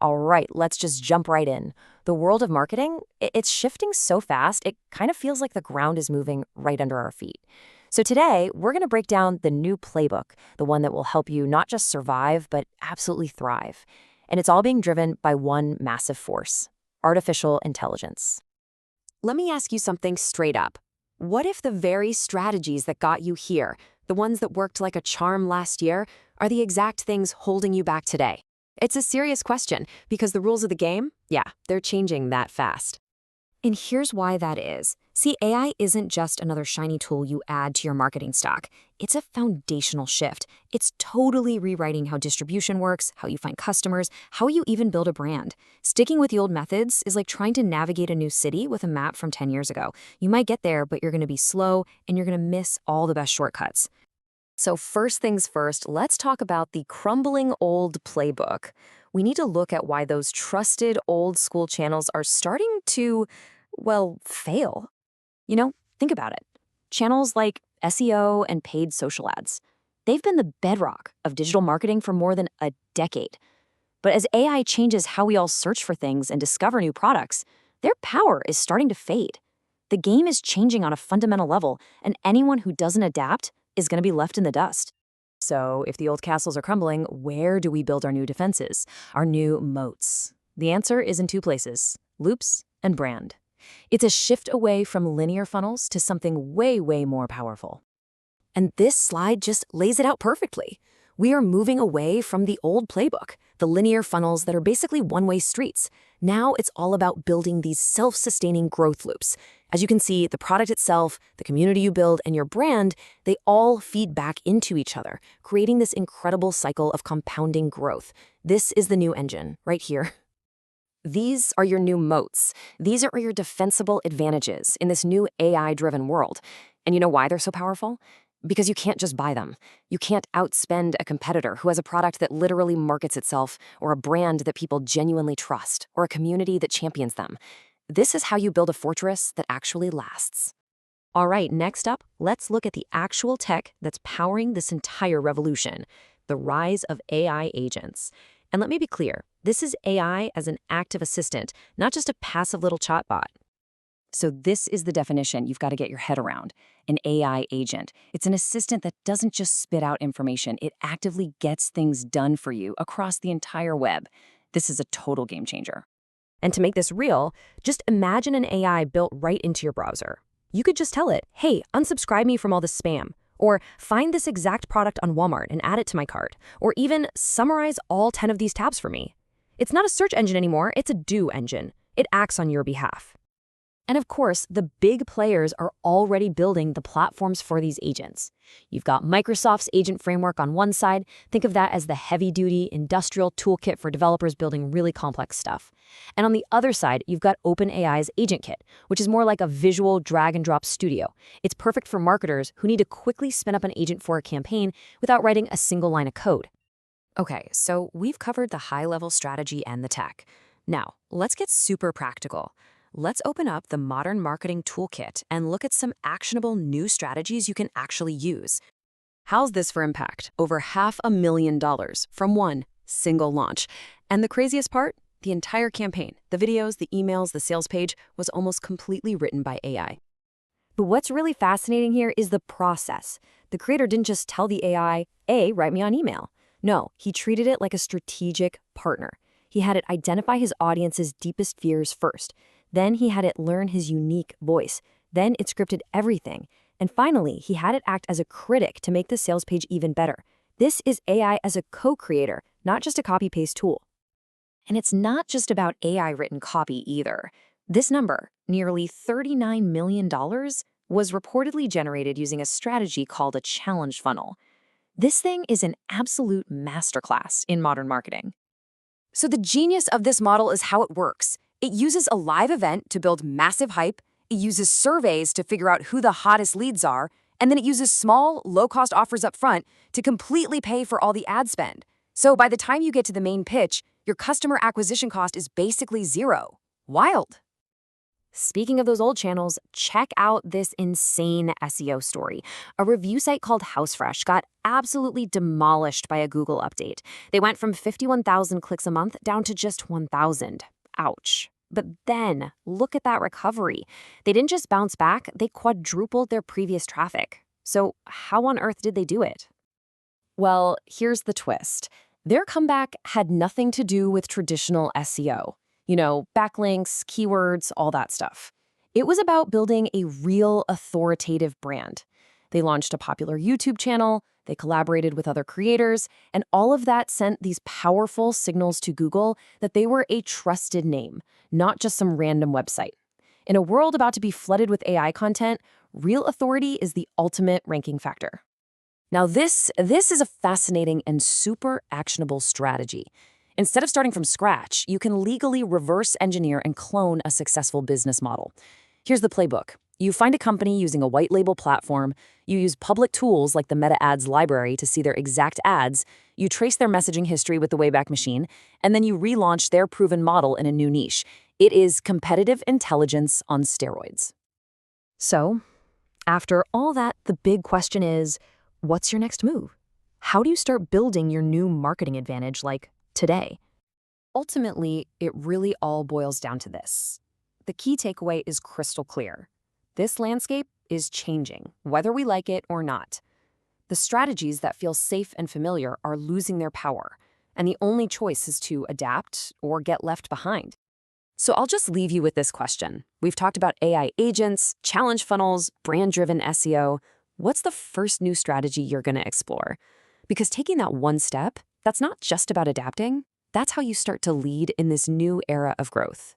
All right, let's just jump right in. The world of marketing, it's shifting so fast, it kind of feels like the ground is moving right under our feet. So today, we're going to break down the new playbook, the one that will help you not just survive, but absolutely thrive. And it's all being driven by one massive force: artificial intelligence. Let me ask you something straight up. What if the very strategies that got you here, the ones that worked like a charm last year, are the exact things holding you back today? It's a serious question because the rules of the game, yeah, they're changing that fast. And here's why that is. See, AI isn't just another shiny tool you add to your marketing stock. It's a foundational shift. It's totally rewriting how distribution works, how you find customers, how you even build a brand. Sticking with the old methods is like trying to navigate a new city with a map from 10 years ago. You might get there, but you're going to be slow and you're going to miss all the best shortcuts. So first things first, let's talk about the crumbling old playbook. We need to look at why those trusted old school channels are starting to, well, fail. Think about it. Channels like SEO and paid social ads, they've been the bedrock of digital marketing for more than a decade. But as AI changes how we all search for things and discover new products, their power is starting to fade. The game is changing on a fundamental level, and anyone who doesn't adapt is going to be left in the dust. So if the old castles are crumbling, where do we build our new defenses, our new moats? The answer is in two places: loops and brand. It's a shift away from linear funnels to something way, way more powerful. And this slide just lays it out perfectly. We are moving away from the old playbook, the linear funnels that are basically one-way streets. Now it's all about building these self-sustaining growth loops. As you can see, the product itself, the community you build, and your brand, they all feed back into each other, creating this incredible cycle of compounding growth. This is the new engine, right here. These are your new moats. These are your defensible advantages in this new AI-driven world. And you know why they're so powerful? Because you can't just buy them. You can't outspend a competitor who has a product that literally markets itself, or a brand that people genuinely trust, or a community that champions them. This is how you build a fortress that actually lasts. All right, next up, let's look at the actual tech that's powering this entire revolution: the rise of AI agents. And let me be clear, this is AI as an active assistant, not just a passive little chatbot. So this is the definition you've got to get your head around: an AI agent. It's an assistant that doesn't just spit out information, it actively gets things done for you across the entire web. This is a total game changer. And to make this real, just imagine an AI built right into your browser. You could just tell it, hey, unsubscribe me from all this spam, or find this exact product on Walmart and add it to my cart, or even summarize all 10 of these tabs for me. It's not a search engine anymore, it's a do engine. It acts on your behalf. And of course, the big players are already building the platforms for these agents. You've got Microsoft's agent framework on one side. Think of that as the heavy-duty industrial toolkit for developers building really complex stuff. And on the other side, you've got OpenAI's Agent Kit, which is more like a visual drag-and-drop studio. It's perfect for marketers who need to quickly spin up an agent for a campaign without writing a single line of code. Okay, so we've covered the high-level strategy and the tech. Now, let's get super practical. Let's open up the Modern Marketing Toolkit and look at some actionable new strategies you can actually use. How's this for impact? Over $500,000 from one single launch. And the craziest part? The entire campaign, the videos, the emails, the sales page, was almost completely written by AI. But what's really fascinating here is the process. The creator didn't just tell the AI, "Hey, write me on email." No, he treated it like a strategic partner. He had it identify his audience's deepest fears first. Then he had it learn his unique voice. Then it scripted everything. And finally, he had it act as a critic to make the sales page even better. This is AI as a co-creator, not just a copy-paste tool. And it's not just about AI-written copy either. This number, nearly $39 million, was reportedly generated using a strategy called a challenge funnel. This thing is an absolute masterclass in modern marketing. So the genius of this model is how it works. It uses a live event to build massive hype, it uses surveys to figure out who the hottest leads are, and then it uses small, low-cost offers up front to completely pay for all the ad spend. So by the time you get to the main pitch, your customer acquisition cost is basically zero. Wild. Speaking of those old channels, check out this insane SEO story. A review site called HouseFresh got absolutely demolished by a Google update. They went from 51,000 clicks a month down to just 1,000. Ouch. But then, look at that recovery. They didn't just bounce back, they quadrupled their previous traffic. So how on earth did they do it? Well, here's the twist. Their comeback had nothing to do with traditional SEO. Backlinks, keywords, all that stuff. It was about building a real authoritative brand. They launched a popular YouTube channel, they collaborated with other creators, and all of that sent these powerful signals to Google that they were a trusted name, not just some random website. In a world about to be flooded with AI content, real authority is the ultimate ranking factor. Now, this is a fascinating and super actionable strategy. Instead of starting from scratch, you can legally reverse engineer and clone a successful business model. Here's the playbook. You find a company using a white label platform, you use public tools like the Meta Ads library to see their exact ads, you trace their messaging history with the Wayback Machine, and then you relaunch their proven model in a new niche. It is competitive intelligence on steroids. So, after all that, the big question is, what's your next move? How do you start building your new marketing advantage today? Ultimately, it really all boils down to this. The key takeaway is crystal clear. This landscape is changing, whether we like it or not. The strategies that feel safe and familiar are losing their power, and the only choice is to adapt or get left behind. So I'll just leave you with this question. We've talked about AI agents, challenge funnels, brand-driven SEO. What's the first new strategy you're going to explore? Because taking that one step, that's not just about adapting. That's how you start to lead in this new era of growth.